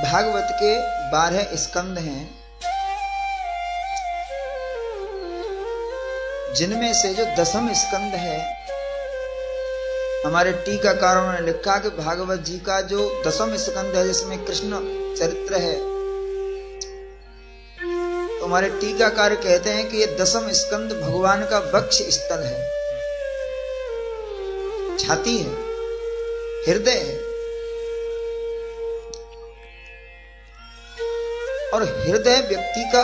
भागवत के 12 स्कंद हैं, जिनमें से जो 10वां स्कंद है, हमारे टीकाकारों ने लिखा कि भागवत जी का जो 10वां स्कंद है जिसमें कृष्ण चरित्र है, तो हमारे टीकाकार कहते हैं कि ये 10वां स्कंद भगवान का वक्ष स्थल है, छाती है, हृदय है। और हृदय व्यक्ति का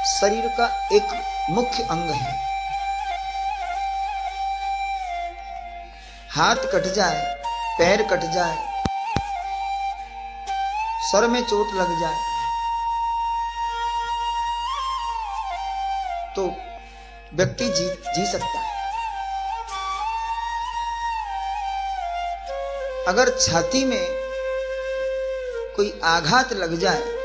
शरीर का एक मुख्य अंग है। हाथ कट जाए, पैर कट जाए, सर में चोट लग जाए तो व्यक्ति जी सकता है। अगर छाती में कोई आघात लग जाए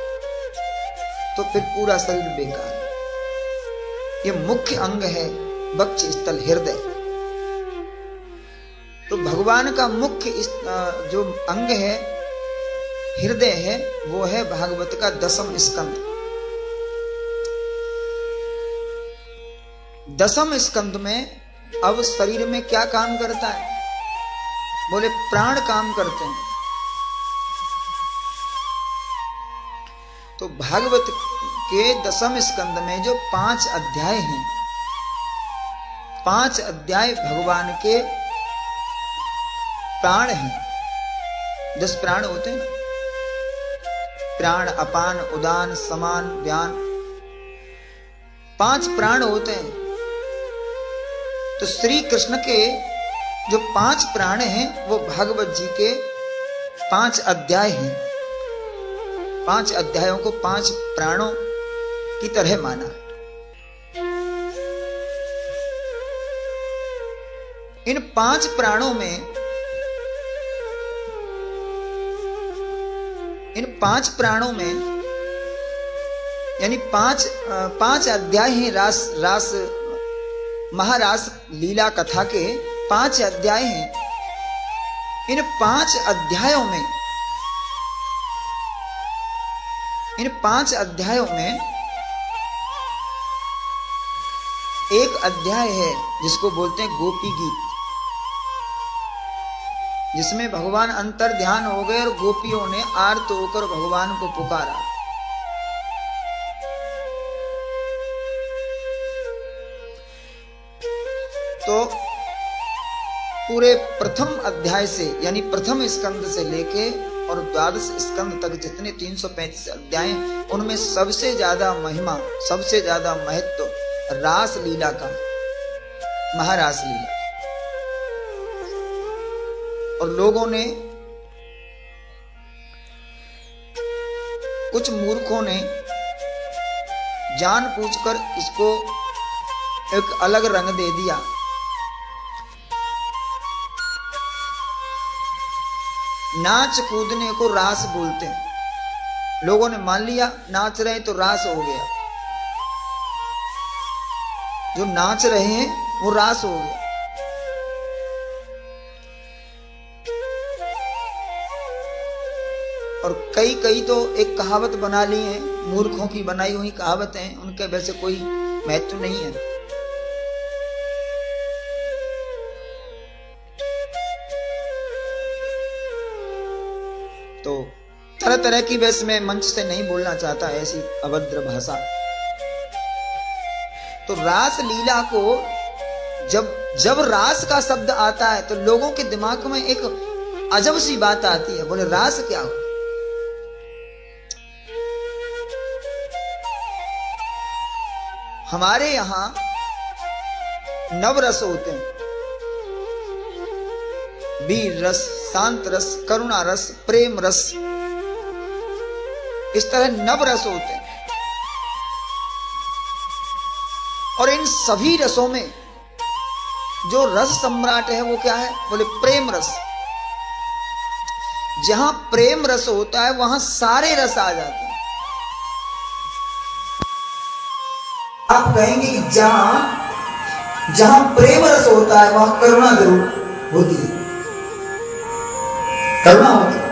तो फिर पूरा शरीर बेकार है। ये मुख्य अंग है वक्ष स्थल, हृदय। तो भगवान का मुख्य जो अंग है, हृदय है, वो है भागवत का 10वां स्कंद। 10वें स्कंद में अब शरीर में क्या काम करता है? बोले प्राण काम करते हैं। तो भागवत के 10वें स्कंद में जो 5 अध्याय हैं, 5 अध्याय भगवान के प्राण हैं। 10 प्राण होते हैं ना, प्राण, अपान, उदान, समान, व्यान, 5 प्राण होते हैं। तो श्री कृष्ण के जो 5 प्राण हैं वो भागवत जी के 5 अध्याय हैं। 5 अध्यायों को 5 प्राणों की तरह माना। इन 5 प्राणों में, इन 5 प्राणों में यानी 5 अध्याय हैं रास महारास लीला कथा के 5 अध्याय हैं। इन 5 अध्यायों में, इन 5 अध्यायों में एक अध्याय है जिसको बोलते हैं गोपी गीत, जिसमें भगवान अंतर ध्यान हो गए और गोपियों ने आर्त होकर भगवान को पुकारा। तो पूरे प्रथम अध्याय से यानी प्रथम स्कंद से लेके और 12 स्कंद तक जितने 335 अध्याय, उनमें सबसे ज्यादा महिमा, सबसे ज्यादा महत्व रास लीला का, महारास लीला। और लोगों ने, कुछ मूर्खों ने जानबूझकर इसको एक अलग रंग दे दिया। नाच कूदने को रास बोलते हैं। लोगों ने मान लिया नाच रहे तो रास हो गया, जो नाच रहे हैं वो रास हो गया। और कई तो एक कहावत बना ली है, मूर्खों की बनाई हुई कहावतें हैं, उनके वैसे कोई महत्व नहीं है। तो तरह तरह की, वैसे मैं मंच से नहीं बोलना चाहता ऐसी अभद्र भाषा। तो रास लीला को जब रास का शब्द आता है तो लोगों के दिमाग में एक अजब सी बात आती है। बोले रास क्या हो? हमारे यहां नवरस होते हैं, वीर रस, शांत रस, करुणा रस, प्रेम रस, इस तरह नवरस होते हैं। और इन सभी रसों में जो रस सम्राट है वो क्या है? बोले प्रेम रस। जहां प्रेम रस होता है वहां सारे रस आ जाते हैं। आप कहेंगे कि जहां प्रेम रस होता है वहां करुणा जरूर होती है, करुणा होती है,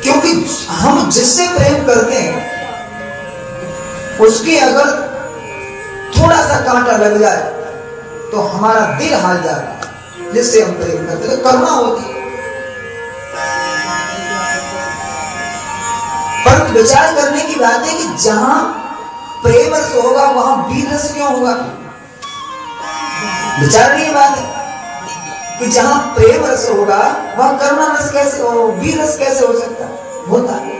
क्योंकि हम जिससे प्रेम करते हैं उसके अगर थोड़ा सा कांटा लग जाए तो हमारा दिल हाल जाता है। जिससे हम प्रेम करते हैं तो करुणा होती है। पर विचार करने की बात है कि जहां प्रेम रस होगा वहां वीर रस क्यों होगा? विचारने की बात है कि जहां प्रेम रस होगा वहां करुणा रस कैसे हो, वीर रस कैसे हो सकता होता है?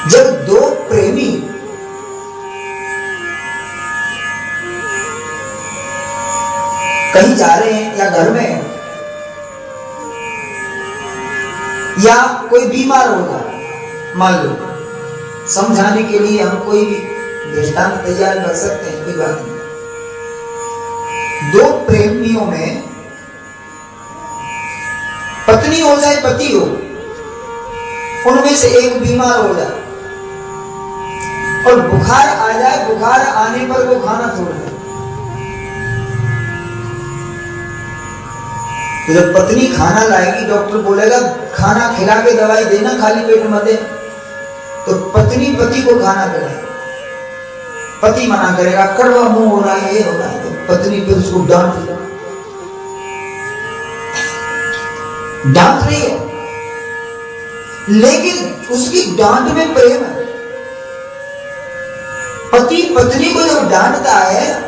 जब दो प्रेमी कहीं जा रहे हैं या घर में या कोई बीमार होगा, मान लो, समझाने के लिए हम कोई भी दृष्टांत तैयार कर सकते हैं, कोई बात नहीं। दो प्रेमियों में पत्नी हो चाहे पति हो, उनमें से एक बीमार हो जाए और बुखार आ जाए, बुखार आने पर वो खाना छोड़ दे, तो जब पत्नी खाना लाएगी, डॉक्टर बोलेगा खाना खिला के दवाई देना, खाली पेट मत दे, तो पत्नी पति को खाना खिलाएगी। पति मना करेगा, कड़वा मुंह हो रहा है, ये हो रहा है, तो पत्नी फिर उसको डांट रही है, लेकिन उसकी डांट में प्रेम है। पति पत्नी को जब डांटता है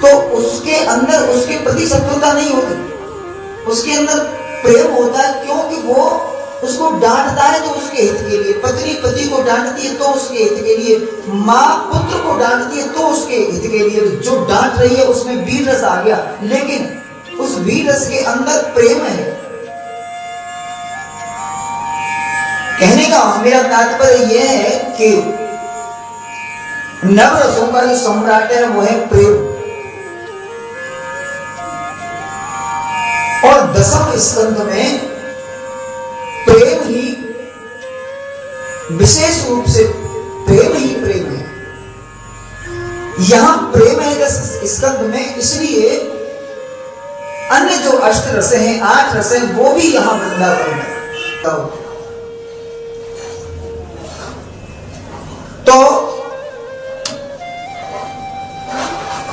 तो उसके अंदर उसके प्रति शत्रुता नहीं होती, उसके अंदर प्रेम होता है, क्योंकि वो उसको डांटता है तो उसके हित के लिए। पत्नी पति को डांटती है तो उसके हित के लिए, माँ पुत्र को डांटती है तो उसके हित के लिए। जो डांट रही है उसमें वीर रस आ गया, लेकिन उस वीर रस के अंदर प्रेम है। कहने का मेरा तात्पर्य यह है कि नवरसों का जो सम्राट है वो है प्रेम। और दसम स्कंध में प्रेम ही विशेष रूप से प्रेम ही प्रेम है। यहां प्रेम है दस स्कंध में, इसलिए अन्य जो अष्ट रस हैं, 8 रस हैं, वो भी यहां वृंदावन है। तो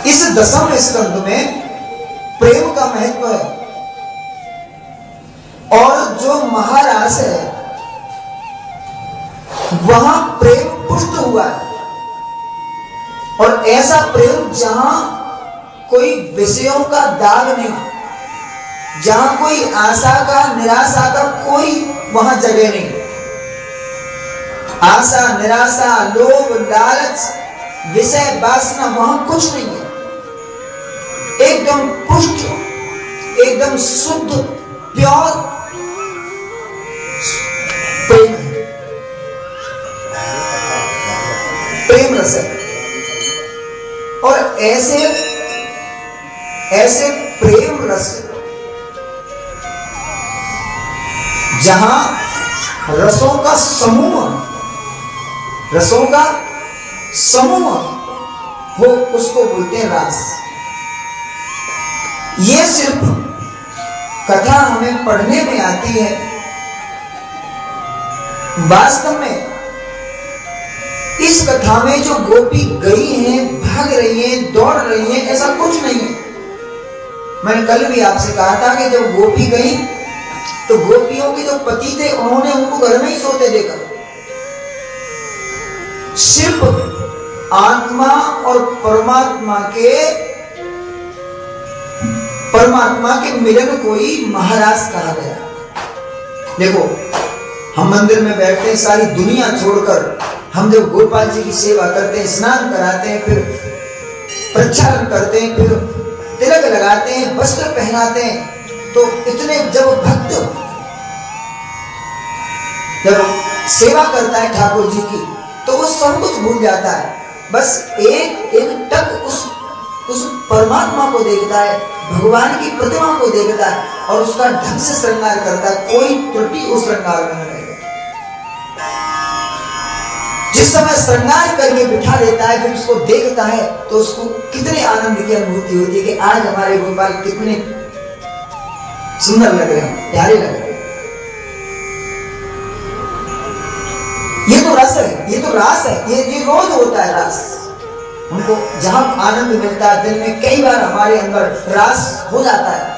इस दसम स्कंध में प्रेम का महत्व है। और जो महारास है वहां प्रेम पुष्ट हुआ है, और ऐसा प्रेम जहां कोई विषयों का दाग नहीं, जहां कोई आशा का निराशा का कोई वहां जगह नहीं। आशा निराशा लोभ लालच विषय वासना वहां कुछ नहीं है। एकदम पुष्ट, एकदम शुद्ध प्योर प्रेम है, प्रेम रस है। और ऐसे ऐसे प्रेम रस जहां रसों का समूह, रसों का समूह हो, उसको बोलते हैं रास। ये सिर्फ कथा हमें पढ़ने में आती है, वास्तव में इस कथा में जो गोपी गई हैं, भाग रही हैं, दौड़ रही हैं, ऐसा कुछ नहीं है। मैंने कल भी आपसे कहा था कि जब गोपी गई तो गोपियों के जो पति थे उन्होंने उनको घर में ही सोते देखा। सिर्फ आत्मा और परमात्मा के मिलन को ही महारास कहा गया। देखो, हम मंदिर में बैठते हैं, सारी दुनिया छोड़कर हम जब गोपाल जी की सेवा करते हैं, स्नान कराते हैं, फिर प्रक्षालन करते हैं, फिर तिलक लगाते हैं, वस्त्र पहनाते हैं, तो इतने जब भक्त जब सेवा करता है ठाकुर जी की तो वो सब कुछ भूल जाता है, बस एक एक टक उस परमात्मा को देखता है, भगवान की प्रतिमा को देखता है और उसका ढंग से श्रृंगार करता है, कोई त्रुटि उस श्रृंगार में नहीं रहेगा। जिस समय श्रृंगार करके बिठा देता है, फिर उसको देखता है तो उसको कितने आनंद की अनुभूति होती है कि आज हमारे गोपाल कितने सुंदर लग रहे हैं, प्यारे लग रहे हैं। ये तो रस है, ये तो रास है, ये रोज होता है रास। हमको जहां आनंद मिलता है, दिन में कई बार हमारे अंदर रास हो जाता है।